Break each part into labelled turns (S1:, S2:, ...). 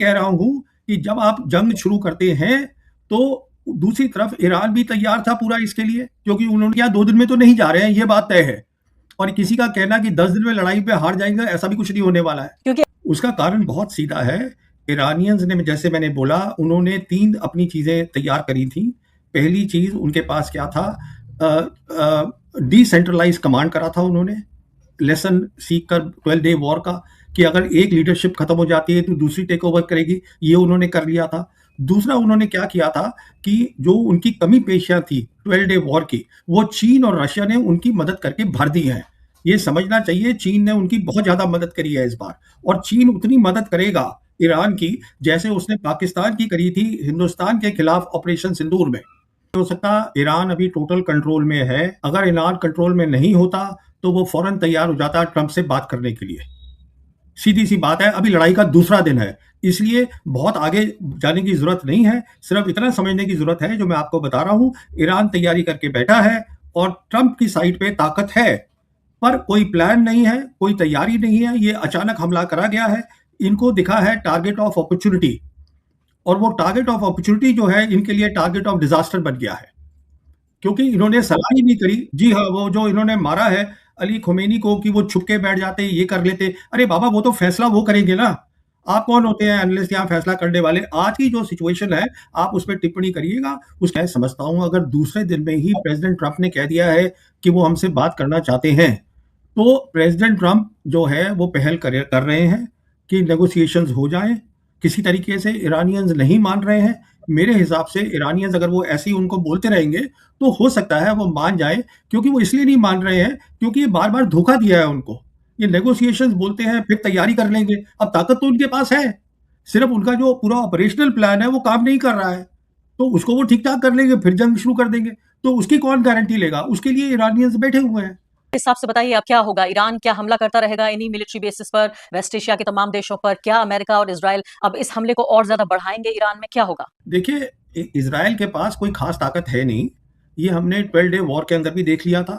S1: कह रहा हूँ कि जब आप जंग शुरू करते हैं तो दूसरी तरफ ईरान भी तैयार था पूरा इसके लिए, क्योंकि उन्होंने कहा 2 दिन में तो नहीं जा रहे हैं, ये बात तय है। और किसी का कहना कि 10 दिन में लड़ाई पे हार जाएंगे, ऐसा भी कुछ नहीं होने वाला है।
S2: क्योंकि
S1: उसका कारण बहुत सीधा है। ईरानियंस ने, जैसे मैंने बोला, उन्होंने 3 अपनी चीज़ें तैयार करी थी। पहली चीज़ उनके पास क्या था, डिसेंट्रलाइज कमांड करा था उन्होंने, लेसन सीख कर 12 डे वॉर का, कि अगर एक लीडरशिप खत्म हो जाती है तो दूसरी टेक ओवर करेगी, ये उन्होंने कर लिया था। दूसरा उन्होंने क्या किया था कि जो उनकी कमी पेशियां थी 12 डे वॉर की, वो चीन और रशिया ने उनकी मदद करके भर दी है। ये समझना चाहिए, चीन ने उनकी बहुत ज्यादा मदद करी है इस बार, और चीन उतनी मदद करेगा ईरान की जैसे उसने पाकिस्तान की करी थी हिंदुस्तान के खिलाफ ऑपरेशन सिंदूर में। हो सकता ईरान अभी टोटल कंट्रोल में है, अगर ईरान कंट्रोल में नहीं होता तो वो फौरन तैयार हो जाता ट्रंप से बात करने के लिए। सीधी सी बात है, अभी लड़ाई का दूसरा दिन है, इसलिए बहुत आगे जाने की जरूरत नहीं है। सिर्फ इतना समझने की जरूरत है जो मैं आपको बता रहा हूं, ईरान तैयारी करके बैठा है और ट्रंप की साइड पे ताकत है, पर कोई प्लान नहीं है, कोई तैयारी नहीं है। ये अचानक हमला करा गया है, इनको दिखा है टारगेट ऑफ अपॉर्चुनिटी, और वो टारगेट ऑफ अपॉर्चुनिटी जो है इनके लिए टारगेट ऑफ डिजास्टर बन गया है, क्योंकि इन्होंने सलाह ही नहीं करी। जी हाँ, वो जो इन्होंने मारा है अली खुमैनी को कि वो छुप के बैठ जाते, ये कर लेते, अरे बाबा वो तो फैसला वो करेंगे ना, आप कौन होते हैं एनालिस्ट यहाँ फैसला करने वाले। आज की जो सिचुएशन है आप उस पर टिप्पणी करिएगा, उस मैं समझता हूँ अगर दूसरे दिन में ही प्रेसिडेंट ट्रंप ने कह दिया है कि वो हमसे बात करना चाहते हैं, तो प्रेसिडेंट ट्रंप जो है वो पहल कर रहे हैं कि नेगोशिएशंस हो जाएं किसी तरीके से। ईरानियंस नहीं मान रहे हैं, मेरे हिसाब से ईरानियंस अगर वो ऐसे ही उनको बोलते रहेंगे तो हो सकता है वो मान जाए, क्योंकि वो इसलिए नहीं मान रहे हैं क्योंकि ये बार बार धोखा दिया है उनको। ये नेगोशिएशंस बोलते हैं फिर तैयारी कर लेंगे, अब ताकत तो उनके पास है, सिर्फ उनका जो पूरा ऑपरेशनल प्लान है वो काम नहीं कर रहा है, तो उसको वो ठीक ठाक कर लेंगे फिर जंग शुरू कर देंगे, तो उसकी कौन गारंटी लेगा, उसके लिए ईरानियंस बैठे हुए हैं।
S2: हिसाब से बताइए अब क्या होगा? ईरान क्या हमला करता रहेगा इन्हीं मिलिट्री बेसिस पर, वेस्ट एशिया के तमाम देशों पर? क्या अमेरिका और इजराइल अब इस हमले को और ज्यादा बढ़ाएंगे ईरान में? क्या होगा?
S1: देखिए, इजराइल के पास कोई खास ताकत है नहीं, ये हमने 12 डे वॉर के अंदर भी देख लिया था।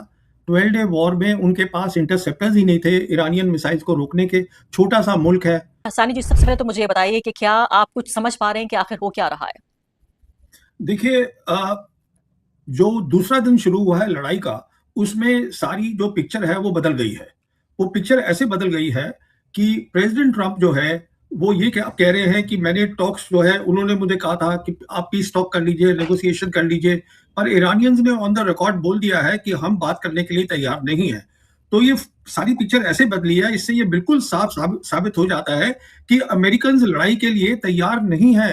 S1: 12 डे वॉर में उनके पास इंटरसेप्टर्स ही नहीं थे ईरानियन मिसाइल्स को रोकने के, छोटा सा मुल्क है।
S2: सानी जी, सबसे पहले तो मुझे ये बताइए कि क्या आप कुछ समझ पा रहे हैं कि आखिर हो क्या रहा है?
S1: देखिए, जो दूसरा दिन शुरू हुआ है लड़ाई का, उसमें सारी जो पिक्चर है वो बदल गई है। वो पिक्चर ऐसे बदल गई है कि प्रेसिडेंट ट्रंप जो है वो ये क्या कह रहे हैं कि मैंने टॉक्स जो है, उन्होंने मुझे कहा था कि आप पीस टॉक कर लीजिए, नेगोशिएशन कर लीजिए, और ईरानियंस ने ऑन द रिकॉर्ड बोल दिया है कि हम बात करने के लिए तैयार नहीं है। तो ये सारी पिक्चर ऐसे बदली है, इससे ये बिल्कुल साबित हो जाता है कि अमेरिकन लड़ाई के लिए तैयार नहीं है।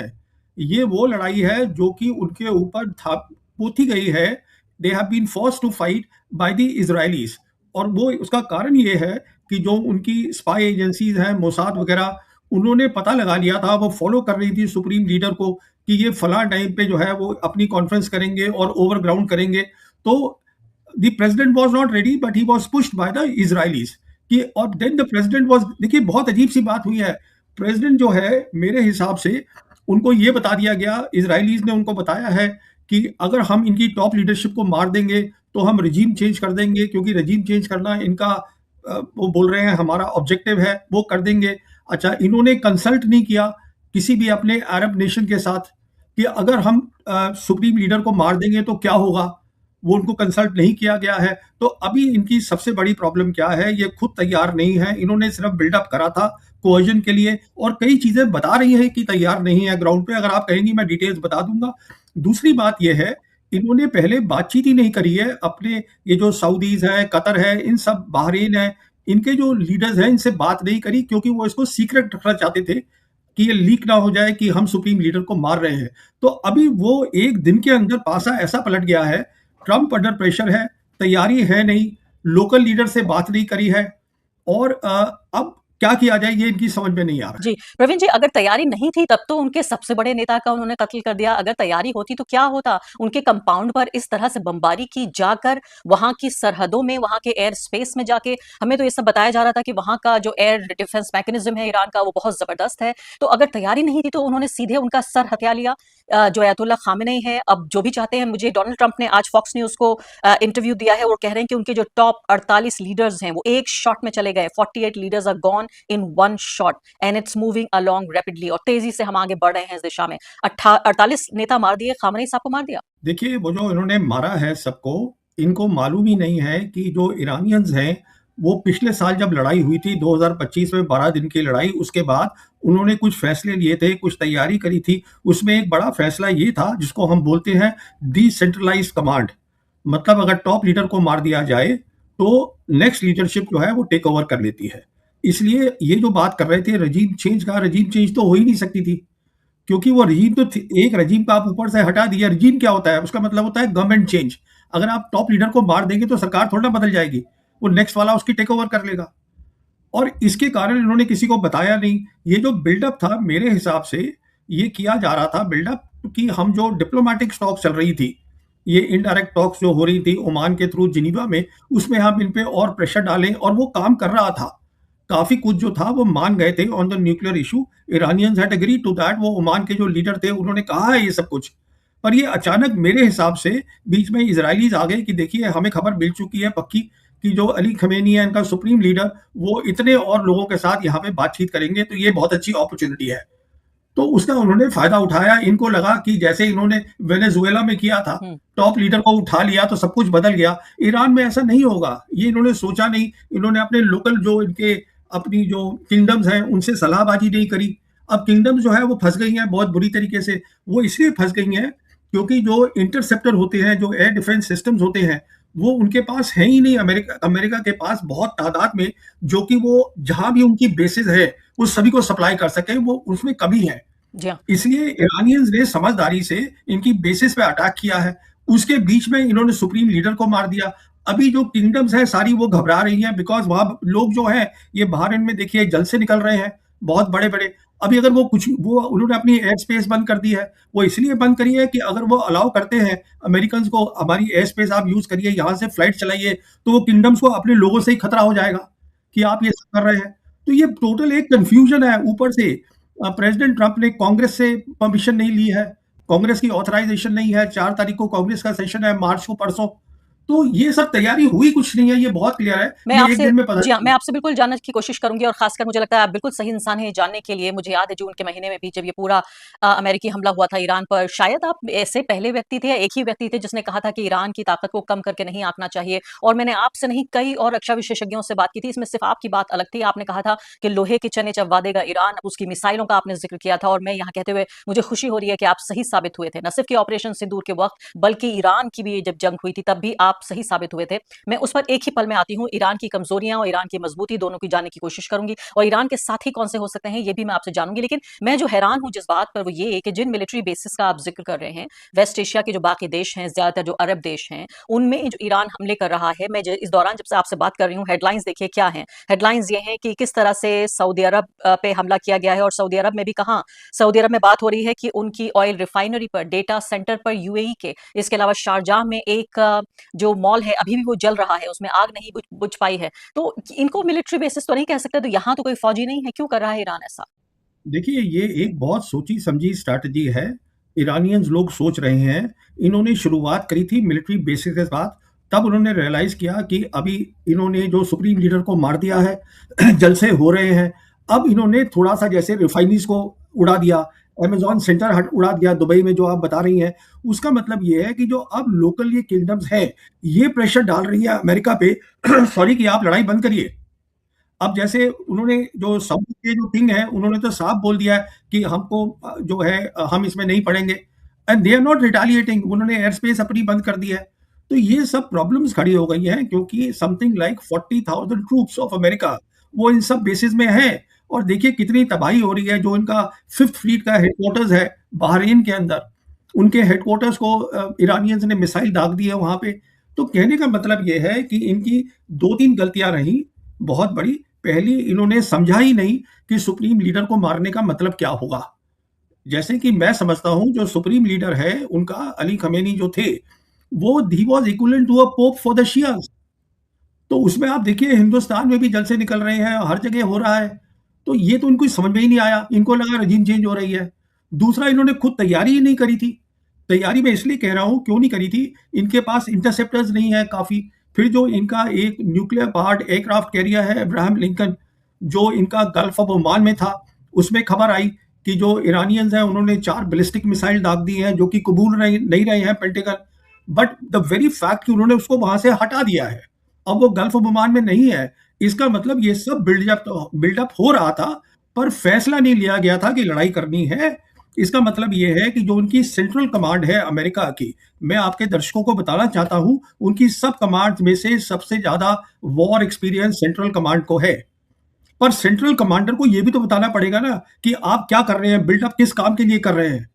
S1: ये वो लड़ाई है जो कि उनके ऊपर पोती गई है, they have been forced to fight by the Israelis. और वो उसका कारण ये है कि जो उनकी स्पाई एजेंसीज हैं, मोसाद वगैरह, उन्होंने पता लगा लिया था, वो फॉलो कर रही थी सुप्रीम लीडर को कि ये फला टाइम पे जो है वो अपनी कॉन्फ्रेंस करेंगे और ओवरग्राउंड करेंगे। तो the president was not ready but he was pushed by the Israelis कि, और देन द प्रेसिडेंट वाज, देखिए बहुत अजीब सी बात हुई है। प्रेसिडेंट जो है मेरे हिसाब से, उनको ये बता दिया गया, इजरायलीज ने उनको बताया है कि अगर हम इनकी टॉप लीडरशिप को मार देंगे तो हम रजीम चेंज कर देंगे, क्योंकि रजीम चेंज करना इनका वो बोल रहे हैं हमारा ऑब्जेक्टिव है, वो कर देंगे। अच्छा, इन्होंने कंसल्ट नहीं किया किसी भी अपने अरब नेशन के साथ कि अगर हम सुप्रीम लीडर को मार देंगे तो क्या होगा, वो उनको कंसल्ट नहीं किया गया है। तो अभी इनकी सबसे बड़ी प्रॉब्लम क्या है, ये खुद तैयार नहीं है, इन्होंने सिर्फ बिल्डअप करा था कोहेजन के लिए, और कई चीजें बता रही है कि तैयार नहीं है ग्राउंड पे। अगर आप कहेंगी मैं डिटेल्स बता दूंगा। दूसरी बात यह है, इन्होंने पहले बातचीत ही नहीं करी है अपने, ये जो सऊदीज है, कतर है, इन सब, बहरीन है, इनके जो लीडर्स हैं इनसे बात नहीं करी, क्योंकि वो इसको सीक्रेट रखना चाहते थे कि ये लीक ना हो जाए कि हम सुप्रीम लीडर को मार रहे हैं। तो अभी वो एक दिन के अंदर पासा ऐसा पलट गया है, ट्रंप अंडर प्रेशर है, तैयारी है नहीं, लोकल लीडर से बात नहीं करी है, और अब क्या किया जाए ये इनकी समझ में नहीं आ रहा
S2: जी, प्रवीण जी, अगर तैयारी नहीं थी तब तो उनके सबसे बड़े नेता का उन्होंने कत्ल कर दिया। अगर तैयारी होती तो क्या होता? उनके कंपाउंड पर इस तरह से बमबारी की जाकर, वहां की सरहदों में, वहां के एयर स्पेस में जाके। हमें तो ये सब बताया जा रहा था कि वहां का जो एयर डिफेंस मैकेनिज्म है ईरान का, वो बहुत जबरदस्त है। तो अगर तैयारी नहीं थी तो उन्होंने सीधे उनका सर हथिया लिया। जो अयतुल्ला खामेनेई है, अब जो भी चाहते हैं, मुझे डोनाल्ड ट्रंप ने आज फॉक्स न्यूज को इंटरव्यू दिया है, वो कह रहे हैं कि उनके जो टॉप 48 लीडर्स हैं वो एक शॉट में चले गए, 48 leaders are gone. in one shot and it's moving along rapidly. और तेजी से हम आगे बढ़ रहे हैं इस दिशा में. 48 नेता मार दिए, खामनेई साहब को मार दिया.
S1: देखिए, वो जो इन्होंने मारा है सबको, इनको मालूम ही नहीं है कि जो ईरानियंस हैं, वो पिछले साल जब लड़ाई हुई थी 2025 में 12 दिन की लड़ाई, उसके बाद उन्होंने कुछ फैसले लिए थे, कुछ तैयारी करी थी। उसमें एक बड़ा फैसला ये था जिसको हम बोलते हैं डिसेंट्रलाइज्ड कमांड। मतलब अगर टॉप लीडर को मार दिया जाए तो नेक्स्ट लीडरशिप जो है वो टेक ओवर कर लेती है। इसलिए ये जो बात कर रहे थे रजीम चेंज का, रजीम चेंज तो हो ही नहीं सकती थी, क्योंकि वो रजीम तो एक रजीम का आप ऊपर से हटा दिया। रजीम क्या होता है? उसका मतलब होता है गवर्नमेंट चेंज। अगर आप टॉप लीडर को मार देंगे तो सरकार थोड़ा ना बदल जाएगी, वो नेक्स्ट वाला उसकी टेक ओवर कर लेगा। और इसके कारण इन्होंने किसी को बताया नहीं। ये जो बिल्डअप था, मेरे हिसाब से ये किया जा रहा था बिल्डअप कि हम जो डिप्लोमेटिक टॉक्स चल रही थी, ये इनडायरेक्ट टॉक्स जो हो रही थी ओमान के थ्रू जिनीवा में, उसमें हम इन पे और प्रेशर डालें, और वो काम कर रहा था। काफी कुछ जो था वो मान गए थे on the nuclear issue. Iranians had agree to that. वो ओमान के जो लीडर थे उन्होंने कहा है ये सब कुछ। पर ये अचानक मेरे हिसाब से बीच में इजरायलीज आ गए कि देखिए हमें खबर मिल चुकी है पक्की कि जो अली खमेनी है इनका सुप्रीम लीडर, वो इतने और लोगों के साथ यहाँ पे बातचीत करेंगे, तो ये बहुत अच्छी अपॉर्चुनिटी है। तो उसका उन्होंने फायदा उठाया। इनको लगा कि जैसे इन्होंने वेनेजुएला में किया था, टॉप लीडर को उठा लिया तो सब कुछ बदल गया। ईरान में ऐसा नहीं होगा, ये इन्होंने सोचा नहीं। इन्होंने अपने लोकल जो इनके अपनी जो किंगडम्स हैं उनसे सलाहबाजी नहीं करी। अब किंगडम्स जो है वो फंस गई हैं बहुत बुरी तरीके से। वो इसलिए फंस गई हैं क्योंकि जो इंटरसेप्टर होते हैं, जो एयर डिफेंस सिस्टम्स होते हैं, वो उनके पास है ही नहीं। अमेरिका के पास बहुत तादाद में, जो कि वो जहां भी उनकी बेसिस है वो सभी को सप्लाई कर सके, वो उसमें कमी है। इसलिए ईरानियंस ने समझदारी से इनकी बेसिस पे अटैक किया है। उसके बीच में इन्होंने सुप्रीम लीडर को मार दिया। अभी जो किंगडम्स हैं सारी वो घबरा रही हैं, बिकॉज वहां लोग जो हैं ये बाहर इनमें देखिए जल से निकल रहे हैं बहुत बड़े बड़े। अभी अगर वो उन्होंने अपनी एयर स्पेस बंद कर दी है। वो इसलिए बंद करी है कि अगर वो अलाउ करते हैं अमेरिकन को, हमारी एयर स्पेस आप यूज करिए, यहाँ से फ्लाइट चलाइए, तो वो किंगडम्स को अपने लोगों से ही खतरा हो जाएगा कि आप ये सब कर रहे हैं। तो ये टोटल एक कंफ्यूजन है। ऊपर से प्रेसिडेंट ट्रंप ने कांग्रेस से परमिशन नहीं ली है, कांग्रेस की ऑथराइजेशन नहीं है। 4 तारीख को कांग्रेस का सेशन है, मार्च को परसों। तो ये सब तैयारी हुई कुछ नहीं है, ये बहुत क्लियर है।
S2: मैं
S1: ये
S2: आपसे
S1: एक दिन में पता
S2: जी हाँ, मैं आपसे बिल्कुल जानने की कोशिश करूंगी, और खासकर मुझे लगता है आप बिल्कुल सही इंसान हैं जानने के लिए। मुझे याद है जून के महीने में भी जब ये पूरा अमेरिकी हमला हुआ था ईरान पर, शायद आप ऐसे पहले व्यक्ति थे या एक ही व्यक्ति थे जिसने कहा था कि ईरान की ताकत को कम करके नहीं आंकना चाहिए। और मैंने आपसे नहीं, कई और रक्षा विशेषज्ञों से बात की थी, इसमें सिर्फ आपकी बात अलग थी। आपने कहा था कि लोहे के चने जब वादेगा ईरान, उसकी मिसाइलों का आपने जिक्र किया था। और मैं यहाँ कहते हुए मुझे खुशी हो रही है कि आप सही साबित हुए थे, न सिर्फ कि ऑपरेशन सिंदूर के वक्त, बल्कि ईरान की भी जब जंग हुई थी तब भी आप सही साबित हुए थे। मैं उस पर एक ही पल में आती हूँ। ईरान की कमजोरियां और ईरान की मजबूती दोनों की जानने की कोशिश करूंगी, और ईरान के साथी कौन से हो सकते हैं ये भी मैं आपसे जानूंगी। लेकिन मैं जो हैरान हूं जिस बात पर, वो ये कि जिन मिलिट्री बेसिस का आप जिक्र कर रहे हैं, वेस्ट एशिया के जो बाकी देश हैं, ज्यादातर जो अरब देश हैं, उनमें जो ईरान हमले कर रहा है, मैं इस दौरान जब से आपसे बात कर रही हूँ, हेडलाइंस देखिए क्या है। हेडलाइंस ये है कि किस तरह से सऊदी अरब पे हमला किया गया है, और सऊदी अरब में भी कहां, सऊदी अरब में बात हो रही है कि उनकी ऑयल रिफाइनरी पर, डेटा सेंटर पर यूएई के, इसके अलावा शारजाह में एक जो मॉल है अभी भी वो जल रहा है, उसमें आग नहीं बुझ पाई है। तो इनको मिलिट्री बेसिस तो नहीं कह सकते, तो यहाँ तो कोई फौजी नहीं है, क्यों कर रहा है ईरान ऐसा?
S1: देखिए, ये एक बहुत सोची समझी स्ट्रैटेजी है। ईरानियंस लोग सोच रहे हैं, इन्होंने शुरुआत करी थी मिलिट्री बेसिस के साथ, तब उन्होंने रियलाइज किया कि अभी इन्होंने जो सुप्रीम लीडर को मार दिया है, जलसे हो रहे हैं। अब इन्होंने थोड़ा सा जैसे रिफाइनरीज को उड़ा दिया, अमेजॉन सेंटर हट उड़ा दिया दुबई में जो आप बता रही हैं। उसका मतलब ये है कि जो अब लोकल ये किंगडम्स है, ये प्रेशर डाल रही है अमेरिका पे सॉरी, कि आप लड़ाई बंद करिए। अब जैसे उन्होंने जो साउथ के जो किंग है, उन्होंने तो साफ बोल दिया है कि हमको जो है हम इसमें नहीं पड़ेंगे, and they are not retaliating. उन्होंने एयर स्पेस अपनी बंद कर दी है। तो ये सब प्रॉब्लम्स खड़ी हो गई हैं, क्योंकि something like 40,000 troops of America वो इन सब बेसिस में है। और देखिए कितनी तबाही हो रही है। जो इनका 5th फ्लीट का हेडक्वार्टर्स है बहरीन के अंदर, उनके हेडक्वार्टर्स को ईरानियंस ने मिसाइल दाग दी है वहां पे। तो कहने का मतलब ये है कि इनकी 2-3 गलतियां रही बहुत बड़ी। पहली, इन्होंने समझा ही नहीं कि सुप्रीम लीडर को मारने का मतलब क्या होगा। जैसे कि मैं समझता हूं, जो सुप्रीम लीडर है उनका, अली खमेनी जो थे, वो he was equivalent to a pope for the Shias. तो उसमें आप देखिए हिंदुस्तान में भी जलसे निकल रहे हैं, हर जगह हो रहा है। तो ये तो इनको समझ में ही नहीं आया, इनको लगा रजीम चेंज हो रही है। दूसरा, इन्होंने खुद तैयारी ही नहीं करी थी। तैयारी मैं इसलिए कह रहा हूं, क्यों नहीं करी थी, इनके पास इंटरसेप्टर्स नहीं है काफी। फिर जो इनका एक न्यूक्लियर पावर्ड एयरक्राफ्ट कैरियर है अब्राहम लिंकन, जो इनका गल्फ ऑफ ओमान में था, उसमें खबर आई कि जो ईरानियंस हैं उन्होंने 4 बैलिस्टिक मिसाइल दाग दी हैं, जो कि कबूल नहीं रहे हैं pentagon. But the very fact कि उन्होंने उसको वहां से हटा दिया है, अब वो गल्फ ऑफ ओमान में नहीं है, इसका मतलब ये सब बिल्डअप हो रहा था, पर फैसला नहीं लिया गया था कि लड़ाई करनी है। इसका मतलब ये है कि जो उनकी सेंट्रल कमांड है अमेरिका की, मैं आपके दर्शकों को बताना चाहता हूं, उनकी सब कमांड में से सबसे ज्यादा वॉर एक्सपीरियंस सेंट्रल कमांड को है। पर सेंट्रल कमांडर को यह भी तो बताना पड़ेगा ना कि आप क्या कर रहे हैं, बिल्डअप किस काम के लिए कर रहे हैं।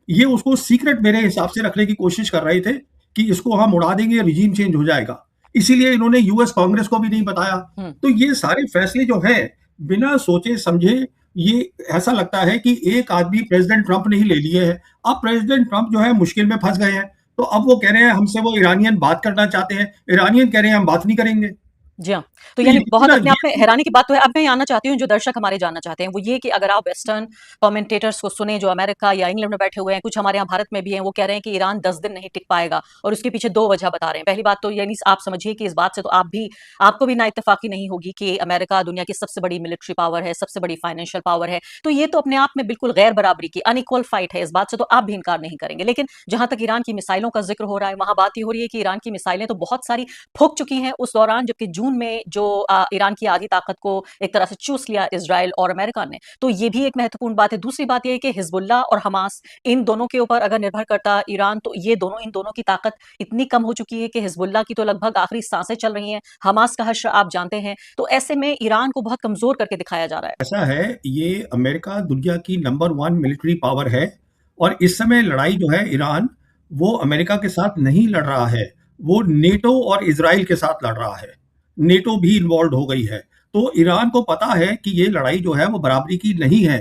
S1: ये उसको सीक्रेट मेरे हिसाब से रखने की कोशिश कर रहे थे कि इसको हम उड़ा देंगे, रिजीम चेंज हो जाएगा, इसीलिए इन्होंने यूएस कांग्रेस को भी नहीं बताया। तो ये सारे फैसले जो है बिना सोचे समझे, ये ऐसा लगता है कि एक आदमी प्रेसिडेंट ट्रंप ने ही ले लिए है। अब प्रेसिडेंट ट्रंप जो है मुश्किल में फंस गए हैं, तो अब वो कह रहे हैं हमसे वो ईरानियन बात करना चाहते हैं, ईरानियन कह रहे हैं हम बात नहीं करेंगे।
S2: जी हाँ, तो
S1: तो
S2: यानी बहुत
S1: ना
S2: अपने आप में
S1: ये
S2: हैरानी की बात तो है। अब मैं जानना चाहती हूँ, जो दर्शक हमारे जानना चाहते हैं, वो ये कि अगर आप वेस्टर्न कमेंटेटर्स को सुने, जो अमेरिका या इंग्लैंड में बैठे हुए हैं, कुछ हमारे यहाँ भारत में भी हैं, वो कह रहे हैं कि ईरान 10 दिन नहीं टिक पाएगा, और उसके पीछे 2 वजह बता रहे हैं। पहली बात तो यानी आप समझिए कि इस बात से तो आपको भी ना इत्तेफाकी नहीं होगी कि अमेरिका दुनिया की सबसे बड़ी मिलिट्री पावर है, सबसे बड़ी फाइनेंशियल पावर है। तो ये तो अपने आप में बिल्कुल गैर बराबरी की अनइक्वल फाइट है, इस बात से तो आप भी इनकार नहीं करेंगे। लेकिन जहां तक ईरान की मिसाइलों का जिक्र हो रहा है, वहां बात ये हो रही है कि ईरान की मिसाइलें तो बहुत सारी फूक चुकी हैं उस दौरान, जबकि जून में जो ईरान की आधी ताकत को एक तरह से चूस लिया इजराइल और अमेरिका ने। तो ये भी एक महत्वपूर्ण बात है। दूसरी बात यह है कि हिजबुल्लाह और हमास, इन दोनों के ऊपर अगर निर्भर करता ईरान, तो इन दोनों की ताकत इतनी कम हो चुकी है कि हिजबुल्लाह की तो लगभग आखिरी सांसें चल रही हैं, हमास का हश्र आप जानते हैं। तो ऐसे में ईरान को बहुत कमजोर करके दिखाया जा रहा है।
S1: ऐसा है, ये अमेरिका दुनिया की नंबर 1 मिलिट्री पावर है, और इस समय लड़ाई जो है ईरान, वो अमेरिका के साथ नहीं लड़ रहा है, वो नेटो और इजराइल के साथ लड़ रहा है। नेटो भी इन्वॉल्व हो गई है। तो ईरान को पता है कि ये लड़ाई जो है वो बराबरी की नहीं है।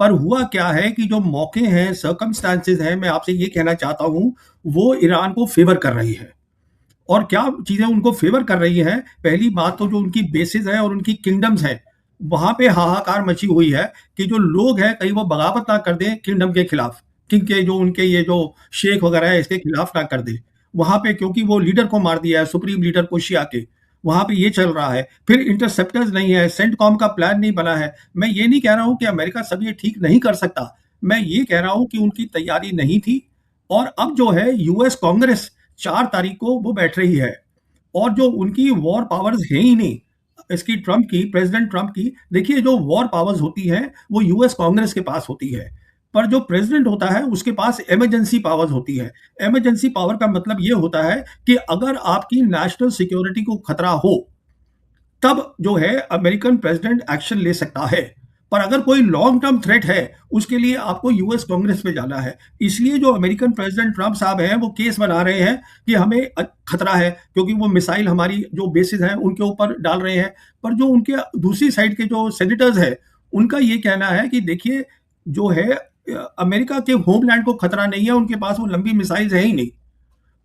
S1: पर हुआ क्या है कि जो मौके हैं, सर्कमस्टांसेस हैं, मैं आपसे ये कहना चाहता हूं, वो ईरान को फेवर कर रही है। और क्या चीजें उनको फेवर कर रही हैं? पहली बात तो जो उनकी बेसिस है और उनकी किंगडम्स हैं, वहां पे हाहाकार मची हुई है कि जो लोग हैं कहीं वो बगावत ना कर दें किंगडम के खिलाफ, किंग के जो उनके ये जो शेख वगैरह है इसके खिलाफ ना कर दे वहां पे, क्योंकि वो लीडर को मार दिया है, सुप्रीम लीडर को शिया के। वहां पे ये चल रहा है। फिर इंटरसेप्टर्स नहीं है, सेंटकॉम का प्लान नहीं बना है। मैं ये नहीं कह रहा हूं कि अमेरिका सब ये ठीक नहीं कर सकता, मैं ये कह रहा हूं कि उनकी तैयारी नहीं थी। और अब जो है यूएस कांग्रेस 4 तारीख को वो बैठ रही है, और जो उनकी वॉर पावर्स है ही नहीं, इसकी ट्रंप की, प्रेसिडेंट ट्रंप की, देखिए जो वॉर पावर्स होती हैं वो यूएस कांग्रेस के पास होती है, पर जो प्रेसिडेंट होता है उसके पास इमरजेंसी पावर्स होती है। इमरजेंसी पावर का मतलब ये होता है कि अगर आपकी नेशनल सिक्योरिटी को खतरा हो, तब जो है अमेरिकन प्रेसिडेंट एक्शन ले सकता है। पर अगर कोई लॉन्ग टर्म थ्रेट है, उसके लिए आपको यूएस कांग्रेस में जाना है। इसलिए जो अमेरिकन प्रेसिडेंट ट्रंप साहब हैं वो केस बना रहे हैं कि हमें खतरा है, क्योंकि वो मिसाइल हमारी जो बेसिस हैं उनके ऊपर डाल रहे हैं। पर जो उनके दूसरी साइड के जो सेनेटर्स हैं, उनका ये कहना है कि देखिए जो है अमेरिका के होमलैंड को खतरा नहीं है, उनके पास वो लंबी मिसाइल्स है ही नहीं।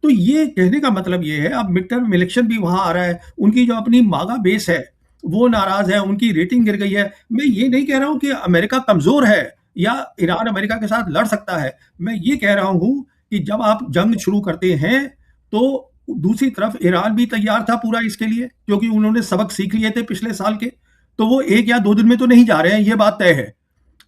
S1: तो ये कहने का मतलब ये है, अब मिड टर्म इलेक्शन भी वहां आ रहा है, उनकी जो अपनी मागा बेस है वो नाराज है, उनकी रेटिंग गिर गई है। मैं ये नहीं कह रहा हूं कि अमेरिका कमजोर है या ईरान अमेरिका के साथ लड़ सकता है। मैं ये कह रहा हूं कि जब आप जंग शुरू करते हैं, तो दूसरी तरफ ईरान भी तैयार था पूरा इसके लिए, क्योंकि उन्होंने सबक सीख लिए थे पिछले साल के। तो वो 1 या 2 दिन में तो नहीं जा रहे हैं, ये बात तय है।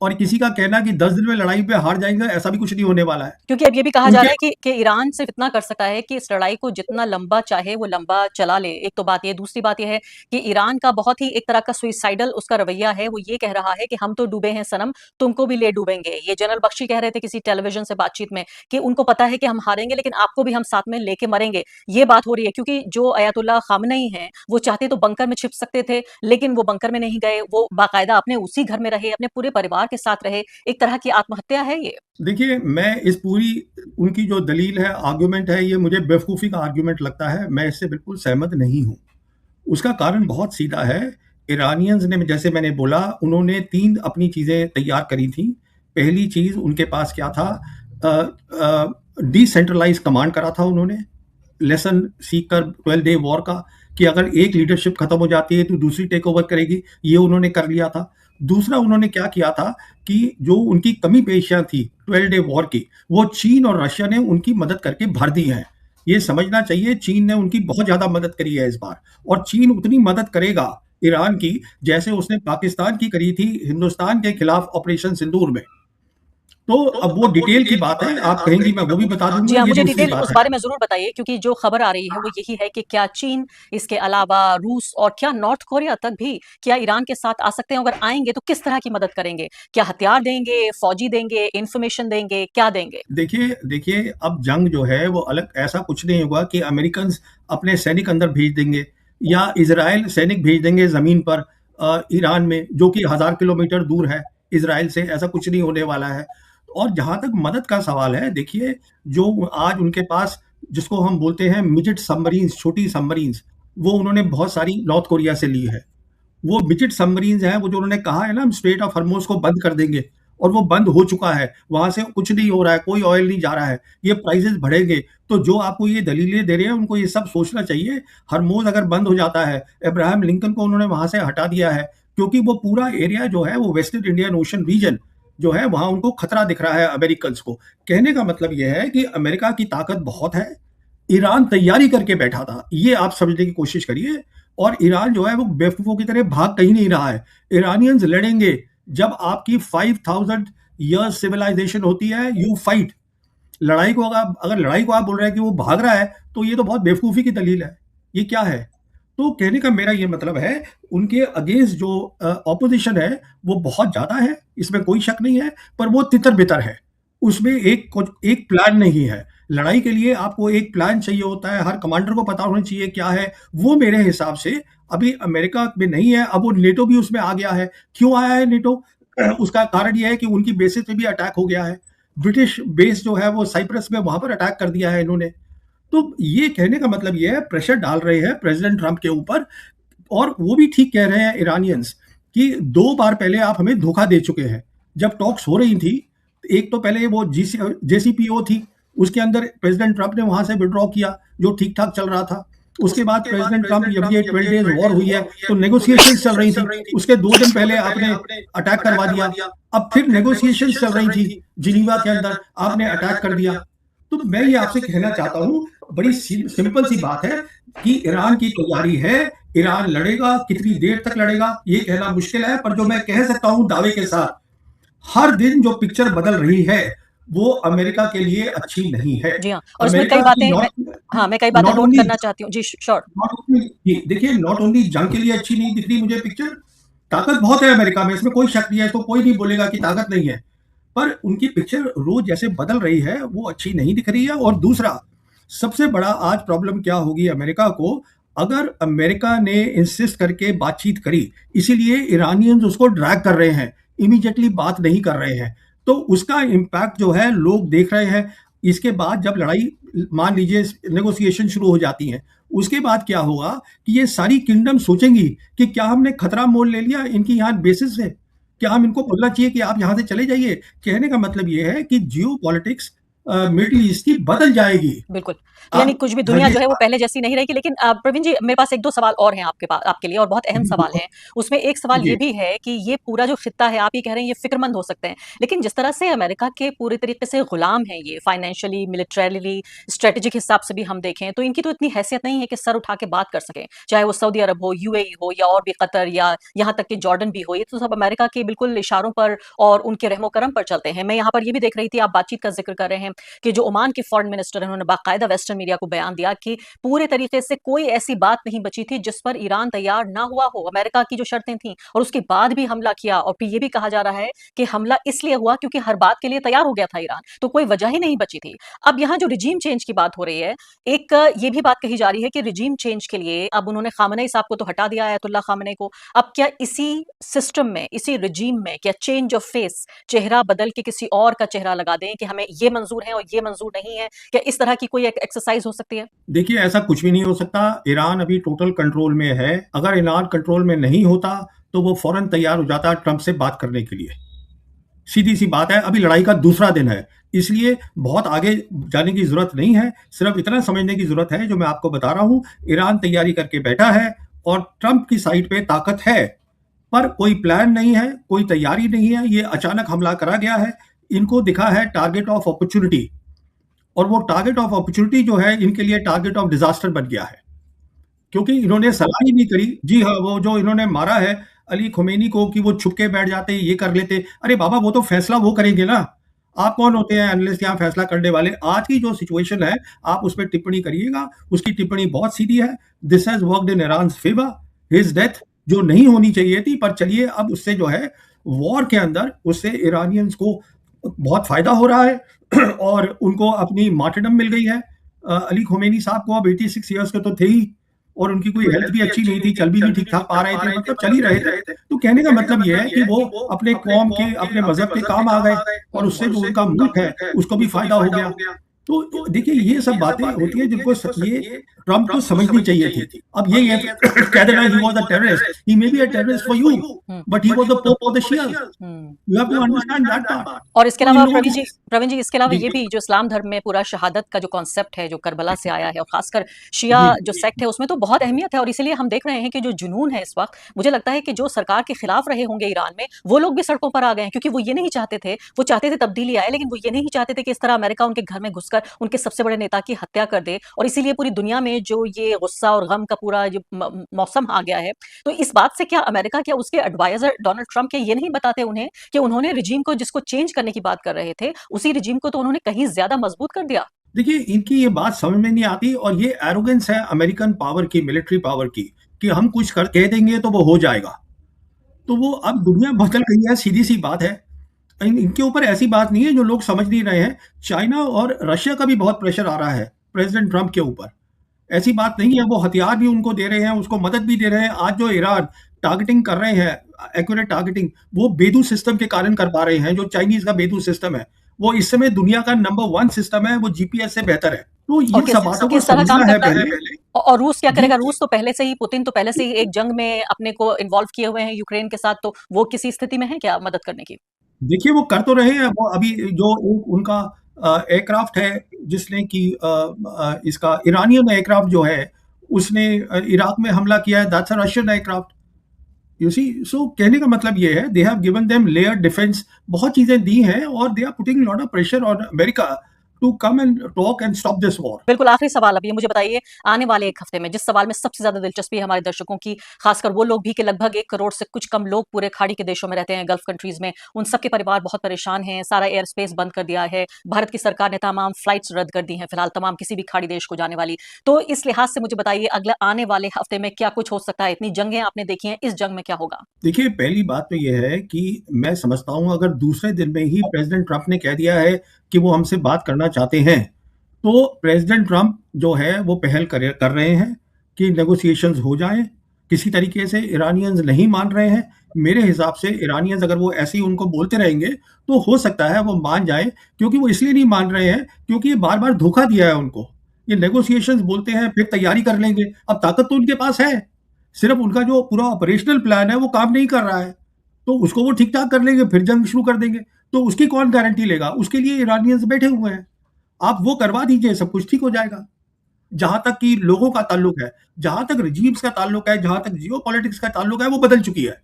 S1: और किसी का कहना कि 10 दिन में लड़ाई पे हार जाएंगे, ऐसा भी कुछ नहीं होने वाला है।
S2: क्योंकि अब ये भी कहा जा
S1: उनके
S2: रहा है कि ईरान सिर्फ इतना कर सकता है कि इस लड़ाई को जितना लंबा चाहे वो लंबा चला ले। एक तो बात ये, दूसरी बात ये है कि ईरान का बहुत ही एक तरह का सुइसाइडल उसका रवैया है। वो ये कह रहा है कि हम तो डूबे हैं सनम, तुमको भी ले डूबेंगे। ये जनरल बख्शी कह रहे थे किसी टेलीविजन से बातचीत में कि उनको पता है कि हम हारेंगे, लेकिन आपको भी हम साथ में लेके मरेंगे। ये बात हो रही है क्योंकि जो अयातुल्लाह खामनेई हैं, वो चाहते तो बंकर में छिप सकते थे, लेकिन वो बंकर में नहीं गए। वो बाकायदा अपने उसी घर में रहे, अपने पूरे परिवार के साथ रहे। एक तरह की आत्महत्या है ये।
S1: देखिए, मैं इस पूरी उनकी जो दलील है, आर्गुमेंट है, ये मुझे बेवकूफ़ी का आर्गुमेंट लगता है। मैं इससे बिल्कुल सहमत नहीं हूँ। उसका कारण बहुत सीधा है। ईरानियंस ने, जैसे मैंने बोला, उन्होंने 3 अपनी चीज़ें तैयार करी थी। पहली चीज़ उनके पास क्या था, डिसेंट्रलाइज कमांड करा था उन्होंने, लेसन सीख कर 12 डे वॉर का, कि अगर एक लीडरशिप खत्म हो जाती है तो दूसरी टेक ओवर करेगी, ये उन्होंने कर लिया था। दूसरा उन्होंने क्या किया था कि जो उनकी कमी पेशियां थी 12 डे वॉर की, वो चीन और रशिया ने उनकी मदद करके भर दी है। ये समझना चाहिए, चीन ने उनकी बहुत ज्यादा मदद करी है इस बार, और चीन उतनी मदद करेगा ईरान की, जैसे उसने पाकिस्तान की करी थी हिंदुस्तान के खिलाफ ऑपरेशन सिंदूर में। तो अब वो डिटेल की बात है, आप कहेंगी मैं वो भी बता
S2: जी
S1: दूंगा,
S2: हाँ,
S1: ये
S2: मुझे
S1: दूसरी
S2: डिटेल
S1: बात
S2: उस
S1: है।
S2: बारे में ज़रूर बताइए क्योंकि जो खबर आ रही है वो यही है कि क्या चीन, इसके अलावा रूस और क्या नॉर्थ कोरिया तक भी क्या ईरान के साथ आ सकते हैं? अगर आएँगे तो किस तरह की मदद करेंगे? क्या हथियार देंगे, फौजी देंगे, इन्फॉर्मेशन देंगे, क्या देंगे?
S1: देखिए देखिए, अब जंग जो है वो अलग, ऐसा कुछ नहीं होगा कि अमेरिकन अपने सैनिक अंदर भेज देंगे या इजराइल सैनिक भेज देंगे जमीन पर ईरान में, जो कि 1000 किलोमीटर दूर है इजराइल से। ऐसा कुछ नहीं होने वाला है। और जहां तक मदद का सवाल है, देखिए, जो आज उनके पास, जिसको हम बोलते हैं मिडजेट सबमरीन्स, छोटी सबमरीन्स, वो उन्होंने बहुत सारी नॉर्थ कोरिया से ली है। वो मिडजेट सबमरीन्स हैं, वो जो उन्होंने कहा है ना, हम स्ट्रेट ऑफ हॉर्मुज को बंद कर देंगे, और वो बंद हो चुका है। वहां से कुछ नहीं हो रहा है, कोई ऑयल नहीं जा रहा है। ये प्राइसेस बढ़ेंगे। तो जो आपको ये दलीलें दे रहे हैं, उनको ये सब सोचना चाहिए। हरमोज अगर बंद हो जाता है, अब्राहम लिंकन को उन्होंने वहां से हटा दिया है, क्योंकि वो पूरा एरिया जो है, वो वेस्टर्न इंडियन ओशन रीजन जो है, वहां उनको खतरा दिख रहा है अमेरिकन को। कहने का मतलब यह है कि अमेरिका की ताकत बहुत है। ईरान तैयारी करके बैठा था, ये आप समझने की कोशिश करिए। और ईरान जो है वो बेवकूफों की तरह भाग कहीं नहीं रहा है। ईरानियंस लड़ेंगे। जब आपकी 5000 ईयर्स सिविलाइजेशन होती है, यू फाइट। लड़ाई को अगर लड़ाई को आप बोल रहे हैं कि वो भाग रहा है, तो ये तो बहुत बेवकूफी की दलील है। ये क्या है? तो कहने का मेरा ये मतलब है, उनके अगेंस्ट जो ऑपोजिशन है वो बहुत ज्यादा है, इसमें कोई शक नहीं है। पर वो तितर बितर है, उसमें एक प्लान नहीं है। लड़ाई के लिए आपको एक प्लान चाहिए होता है, हर कमांडर को पता होना चाहिए क्या है। वो मेरे हिसाब से अभी अमेरिका में नहीं है। अब वो नेटो भी उसमें आ गया है। क्यों आया है नेटो? उसका कारण यह है कि उनकी बेसिस पे भी अटैक हो गया है। ब्रिटिश बेस जो है वो साइप्रस में, वहां पर अटैक कर दिया है इन्होंने। तो ये कहने का मतलब ये है, प्रेशर डाल रहे हैं प्रेसिडेंट ट्रंप के ऊपर। और वो भी ठीक कह रहे हैं ईरानियंस कि 2 बार पहले आप हमें धोखा दे चुके हैं। जब टॉक्स हो रही थी, एक तो पहले वो जेसीपीओ थी, उसके अंदर प्रेसिडेंट ट्रंप ने वहां से विड्रॉ किया, जो ठीक ठाक चल रहा था। उसके बाद प्रेसिडेंट ट्रंप, जब ये 12 डेज वॉर हुई है, तो नेगोशिएशन चल रही थी। उसके 2 दिन पहले आपने अटैक करवा दिया। अब फिर नेगोशिएशन चल रही थी जिनीवा के अंदर, आपने अटैक कर दिया। तो मैं ये आपसे कहना चाहता हूं, बड़ी सिंपल सी बात है कि ईरान की तैयारी है। ईरान लड़ेगा, कितनी देर तक लड़ेगा ये कहना मुश्किल है, पर जो मैं कह सकता हूं दावे के साथ, हर दिन जो पिक्चर बदल रही है, वो अमेरिका के लिए अच्छी नहीं है।
S2: जी हाँ, और इसमें कई
S1: अमेरिका की
S2: बातें मैं कई बातें
S1: नॉट
S2: नोट
S1: ओनली
S2: करना चाहती हूँ। जी, श्योर।
S1: नॉट ओनली जी, देखिए, नॉट ओनली जंग के लिए अच्छी नहीं दिख रही मुझे पिक्चर। ताकत बहुत है अमेरिका में, इसमें कोई शक नहीं है, इसको कोई नहीं बोलेगा कि ताकत नहीं है। पर उनकी पिक्चर रोज जैसे बदल रही है, वो अच्छी नहीं दिख रही है। और दूसरा, सबसे बड़ा आज प्रॉब्लम क्या होगी अमेरिका को, अगर अमेरिका ने इंसिस्ट करके बातचीत करी, इसीलिए ईरानियंस उसको ड्रैग कर रहे हैं, इमीडिएटली बात नहीं कर रहे हैं, तो उसका इम्पैक्ट जो है लोग देख रहे हैं। इसके बाद जब लड़ाई, मान लीजिए नेगोशिएशन शुरू हो जाती है, उसके बाद क्या होगा कि ये सारी किंगडम सोचेंगी कि क्या हमने खतरा मोल ले लिया इनकी यहाँ बेसिस से, क्या हम इनको बोलना चाहिए कि आप यहाँ से चले जाइए। कहने का मतलब ये है कि जियो पॉलिटिक्स मिडिल ईस्ट की बदल जाएगी।
S2: बिल्कुल, यानी
S1: आप,
S2: कुछ भी
S1: हाँ
S2: दुनिया
S1: जी,
S2: जो है वो पहले जैसी नहीं रहेगी। लेकिन प्रवीण जी, मेरे पास 1-2 सवाल और हैं आपके लिए और बहुत अहम सवाल हैं। उसमें एक सवाल
S1: जी,
S2: ये भी है कि ये पूरा जो खित्ता है, आप ये कह रहे हैं ये फ़िक्रमंद हो सकते हैं। लेकिन जिस तरह से अमेरिका के पूरे तरीके से गुलाम हैं ये, फाइनेंशियली, मिलिटरीली, स्ट्रैटेजिक हिसाब से भी हम देखें, तो इनकी तो इतनी हैसियत नहीं है कि सर उठा के बात कर सकें। चाहे वो सऊदी अरब हो, यूएई हो या और भी कतर या यहाँ तक कि जॉर्डन भी हो, ये तो सब अमेरिका के बिल्कुल इशारों पर और उनके रहमो-करम पर चलते हैं। मैं यहाँ पर ये भी देख रही थी, आप बातचीत का ज़िक्र कर रहे हैं कि जो ओमान के फॉरेन मिनिस्टर हैं, उन्होंने बाकायदा वेस्टर्न मीडिया को बयान दिया कि पूरे तरीके से कोई ऐसी बात नहीं बची थी जिस पर ईरान तैयार ना हुआ हो। अमेरिका की जो शर्तें थीं और उसके बाद भी हमला किया, और फिर ये भी कहा जा रहा है कि हमला इसलिए हुआ क्योंकि हर बात के लिए तैयार हो गया था ईरान, तो कोई वजह ही नहीं बची थी। अब यहाँ जो रिजीम चेंज की बात हो रही है, एक ये भी बात कही जा रही है कि रिजीम चेंज के लिए अब उन्होंने खामनेई साहब को तो हटा दिया, आयतुल्लाह खामनेई को। अब क्या इसी सिस्टम में, इसी रिजीम में क्या चेंज ऑफ फेस, चेहरा बदल के किसी और का चेहरा लगा दें कि हमें ये मंजूर है और ये मंजूर नहीं है? क्या इस तरह की कोई एक एक्सरसाइज हो सकती है?
S1: देखिए, ऐसा कुछ भी नहीं हो सकता। ईरान अभी टोटल कंट्रोल में है। अगर ईरान कंट्रोल में नहीं होता, तो वो फौरन तैयार हो जाता ट्रंप से बात करने के लिए। सीधी सी बात है, अभी लड़ाई का दूसरा दिन है, इसलिए बहुत आगे जाने की जरूरत नहीं है। सिर्फ इतना समझने की जरूरत है, जो मैं आपको बता रहा हूं, ईरान तैयारी करके बैठा है और ट्रंप की साइड पे ताकत है, पर कोई प्लान नहीं है, कोई तैयारी नहीं है। ये अचानक हमला करा गया है। इनको दिखा है टारगेट ऑफ अपॉर्चुनिटी, और वो टारगेट ऑफ अपॉर्चुनिटी जो है, इनके लिए टारगेट ऑफ डिजास्टर बन गया है। क्योंकि इन्होंने सलाह ही नहीं करी। जी हाँ, वो जो इन्होंने मारा है अली खुमैनी को कि वो छुप के बैठ जाते, ये कर लेते। अरे बाबा, वो तो फैसला वो करेंगे ना। आप कौन होते हैं एनालिस्ट यहाँ फैसला करने वाले? आज की जो सिचुएशन है, आप उस पे टिप्पणी करिएगा। उसकी टिप्पणी बहुत सीधी है। This has worked in Iran's favour. His death जो नहीं होनी चाहिए थी, पर चलिए अब उससे जो है वॉर के अंदर उससे ईरानियंस को बहुत फायदा हो रहा है और उनको अपनी मार्टरडम मिल गई है। अली खुमैनी साहब को अब 86 ईयर्स के तो थे ही, और उनकी कोई हेल्थ भी अच्छी नहीं थी, चल भी नहीं ठीक ठाक पा रहे थे, मतलब चल ही रहे थे। तो कहने का मतलब ये है कि वो अपने कौम के, अपने मजहब के काम आ गए, और उससे जो उनका मुल्क है उसको भी फायदा हो गया। तो देखिए, ये सब बातें होती है जिनको ये ट्रम्प को समझनी चाहिए थी। अब ये है कह देना he was a terrorist, he may be a terrorist for you, but he was the pope of the Shias. You have to understand that part.
S2: और इसके
S1: तो इन
S2: अलावा
S1: लोगों
S2: प्रवीण जी इसके अलावा
S1: जी
S2: ये भी जो इस्लाम धर्म में पूरा शहादत का जो कॉन्सेप्ट है, जो करबला से आया है, और खासकर शिया
S1: जी
S2: जो सेक्ट है उसमें तो बहुत अहमियत है। और इसीलिए हम देख रहे हैं कि जो जुनून है इस वक्त, मुझे लगता है कि जो सरकार के खिलाफ रहे होंगे ईरान में, वो लोग भी सड़कों पर आ गए हैं, क्योंकि वो ये नहीं चाहते थे, वो चाहते थे तब्दीली आए, लेकिन वो ये नहीं चाहते थे कि इस तरह अमेरिका उनके घर में घुसकर उनके सबसे बड़े नेता की हत्या कर दे। और इसीलिए पूरी दुनिया में जो ये गुस्सा और गम का पूरा जो मौसम आ गया है, तो इस बात से क्या अमेरिका, क्या उसके एडवाइजर डोनाल्ड ट्रंप के ये नहीं बताते उन्हें कि उन्होंने रिजीम को जिसको चेंज करने की बात कर रहे थे, उसी रिजीम को तो उन्होंने कहीं ज्यादा मजबूत कर दिया।
S1: देखिए, इनकी ये बात समझ में नहीं आती, और ये एरोगेंस है अमेरिकन पावर की, मिलिट्री पावर की, कि हम कुछ कर कह देंगे तो वो हो जाएगा। तो वो अब दुनिया बदल गई है, सीधी सी बात है। इनके ऊपर ऐसी बात नहीं है जो लोग समझ नहीं रहे हैं। चाइना और रशिया का भी बहुत प्रेशर आ रहा है प्रेसिडेंट ट्रंप के ऊपर। ऐसी बात नहीं है, वो हथियार भी उनको दे रहे हैं, उसको मदद भी दे रहे हैं। आज जो ईरान टारगेटिंग कर रहे हैं, एक्यूरेट टारगेटिंग, वो बेदू सिस्टम के कारण कर पा रहे हैं। जो चाइनीज का बेदू सिस्टम है, वो इस समय दुनिया का नंबर 1 सिस्टम है, वो जीपीएस से बेहतर है। तो
S2: और
S1: इन सब बातों को
S2: किस तरह काम
S1: समझना है
S2: करता है?
S1: पहले।
S2: और रूस क्या
S1: जी,
S2: करेगा? रूस तो पहले से ही, पुतिन तो पहले से ही एक जंग में अपने को इन्वॉल्व किए हुए हैं यूक्रेन के साथ, तो वो किसी स्थिति में है क्या मदद करने की?
S1: देखिए वो कर तो रहे हैं। वो अभी जो उनका एयरक्राफ्ट है, जिसने कि इसका ईरानियन एयरक्राफ्ट जो है, उसने इराक में हमला किया है, that's a Russian aircraft. You see, so कहने का मतलब ये है, they have given them layer defence, बहुत चीजें दी हैं, और they are putting lot of pressure on America to come and talk and stop this war.
S2: बिल्कुल, आखिरी सवाल अब ये मुझे बताइए, आने वाले 1 हफ्ते में जिस सवाल में सबसे ज़्यादा दिलचस्पी है हमारे दर्शकों की, खासकर वो लोग भी कि लगभग 1 करोड़ से कुछ कम लोग पूरे खाड़ी के देशों में रहते हैं, गल्फ कंट्रीज़ में, उन सबके परिवार बहुत परेशान हैं, सारा एयर स्पेस बंद कर दिया है, भारत की सरकार ने तमाम फ्लाइट्स रद्द कर दी हैं, फिलहाल तमाम किसी भी खाड़ी देश को जाने वाली। तो इस लिहाज से मुझे बताइए, अगले आने वाले हफ्ते में क्या कुछ हो सकता है? इतनी जंगें आपने देखी हैं, इस जंग में क्या होगा?
S1: देखिए, पहली बात तो ये है कि मैं समझता हूँ, अगर दूसरे दिन में ही प्रेसिडेंट ट्रंप ने कह दिया है कि वो हमसे बात करना चाहते हैं, तो प्रेसिडेंट ट्रंप जो है वो पहल कर रहे हैं कि नेगोशिएशंस हो जाएं। किसी तरीके से ईरानियंस नहीं मान रहे हैं। मेरे हिसाब से ईरानियंस अगर वो ऐसे ही उनको बोलते रहेंगे, तो हो सकता है वो मान जाए, क्योंकि वो इसलिए नहीं मान रहे हैं क्योंकि ये बार बार धोखा दिया है उनको। ये नेगोशिएशंस बोलते हैं, फिर तैयारी कर लेंगे। अब ताकत तो उनके पास है, सिर्फ उनका जो पूरा ऑपरेशनल प्लान है वो काम नहीं कर रहा है, तो उसको वो ठीक ठाक कर लेंगे, फिर जंग शुरू कर देंगे। तो उसकी कौन गारंटी लेगा? उसके लिए ईरानियंस बैठे हुए हैं। आप वो करवा दीजिए, सब कुछ ठीक हो जाएगा। जहां तक कि लोगों का ताल्लुक है, जहां तक रिजीम्स का ताल्लुक है, जहां तक जियो पॉलिटिक्स का ताल्लुक है, वो बदल चुकी है,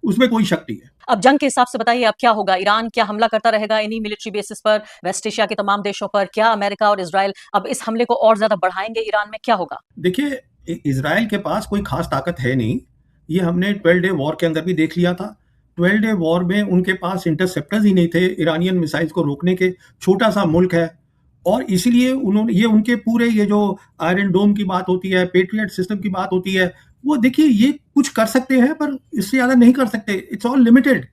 S1: उसमें कोई शक नहीं है।
S2: अब जंग के हिसाब से बताइए, अब क्या होगा? ईरान क्या हमला करता रहेगा इन्हीं मिलिट्री बेसिस पर वेस्ट एशिया के तमाम देशों पर? क्या अमेरिका और इजराइल अब इस हमले को और ज्यादा बढ़ाएंगे ईरान में? क्या होगा?
S1: देखिए, इसराइल के पास कोई खास ताकत है नहीं। ये हमने 12 डे वॉर के अंदर भी देख लिया था। 12 डे वॉर में उनके पास इंटरसेप्टर्स ही नहीं थे ईरानियन मिसाइल्स को रोकने के। छोटा सा मुल्क है, और इसीलिए उन्होंने ये उनके पूरे ये जो आयरन डोम की बात होती है, पेट्रियट सिस्टम की बात होती है, वो देखिए ये कुछ कर सकते हैं, पर इससे ज़्यादा नहीं कर सकते। It's all limited.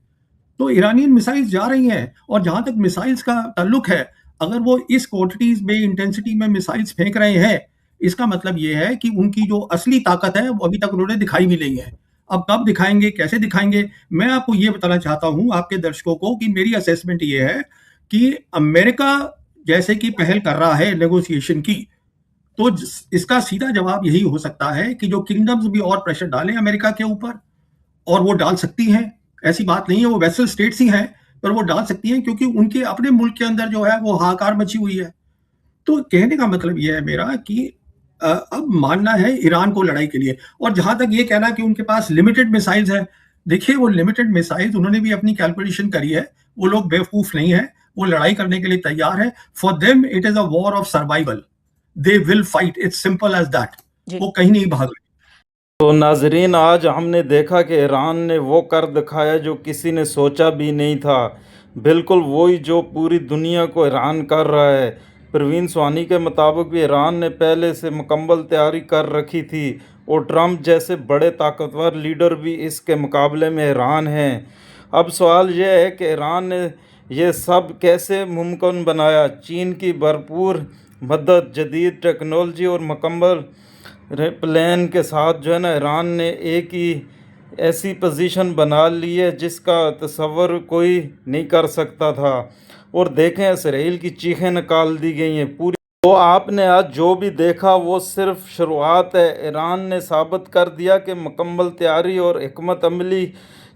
S1: तो ईरानियन मिसाइल्स जा रही हैं, और जहाँ तक मिसाइल्स का ताल्लुक है, अगर वो इस क्वांटिटीज में, इंटेंसिटी में मिसाइल्स फेंक रहे हैं, इसका मतलब ये है कि उनकी जो असली ताकत है वो अभी तक उन्होंने दिखाई भी नहीं है। अब कब दिखाएंगे, कैसे दिखाएंगे? मैं आपको ये बताना चाहता हूँ, आपके दर्शकों को, कि मेरी असेसमेंट ये है कि अमेरिका जैसे कि पहल कर रहा है नेगोशिएशन की, तो इसका सीधा जवाब यही हो सकता है कि जो किंगडम्स भी और प्रेशर डालें अमेरिका के ऊपर, और वो डाल सकती हैं। ऐसी बात नहीं है, वो वेसल स्टेट्स ही हैं, पर वो डाल सकती हैं, क्योंकि उनके अपने मुल्क के अंदर जो है वो हाहाकार मची हुई है। तो कहने का मतलब ये है मेरा कि अब मानना है ईरान को लड़ाई के लिए। और जहां तक ये कहना कि उनके पास लिमिटेड मिसाइल्स है, देखिए वो लिमिटेड मिसाइल्स उन्होंने भी अपनी कैलकुलेशन करी है। वो लोग बेवकूफ नहीं है, वो लड़ाई करने के लिए तैयार है। For them it is a war of survival. They will fight, it's simple as that.
S2: जी।
S1: वो कहीं नहीं भाग रही।
S3: तो नाजरीन, आज हमने देखा कि ईरान ने वो कर दिखाया जो किसी ने सोचा भी नहीं था। बिल्कुल वही जो पूरी दुनिया को ईरान कर रहा है। प्रवीण स्वानी के मुताबिक भी ईरान ने पहले से मुकम्मल तैयारी कर रखी थी और ट्रंप जैसे बड़े ताकतवर लीडर भी इसके मुकाबले में ईरान हैं। अब सवाल यह है कि ईरान ने ये सब कैसे मुमकिन बनाया। चीन की भरपूर मदद, जदीद टेक्नोलॉजी और मुकम्मल प्लान के साथ जो है ना, ईरान ने एक ही ऐसी पोजीशन बना ली है जिसका तसव्वुर कोई नहीं कर सकता था। और देखें, इसराइल की चीखें निकाल दी गई हैं पूरी। तो आपने आज जो भी देखा वो सिर्फ शुरुआत है। ईरान ने साबित कर दिया कि मुकम्मल तैयारी और हिकमत अमली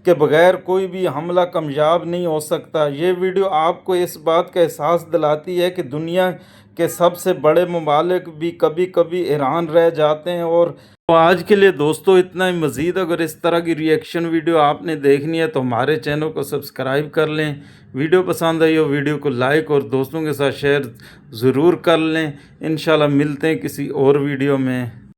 S3: के बगैर कोई भी हमला कामयाब नहीं हो सकता। ये वीडियो आपको इस बात का एहसास दिलाती है कि दुनिया के सबसे बड़े ममालिक भी कभी कभी ईरान रह जाते हैं। और तो आज के लिए दोस्तों इतना ही। मज़ीद अगर इस तरह की रिएक्शन वीडियो आपने देखनी है तो हमारे चैनल को सब्सक्राइब कर लें। वीडियो पसंद आई हो वीडियो को लाइक और दोस्तों के साथ शेयर ज़रूर कर लें। इंशाल्लाह मिलते हैं किसी और वीडियो में।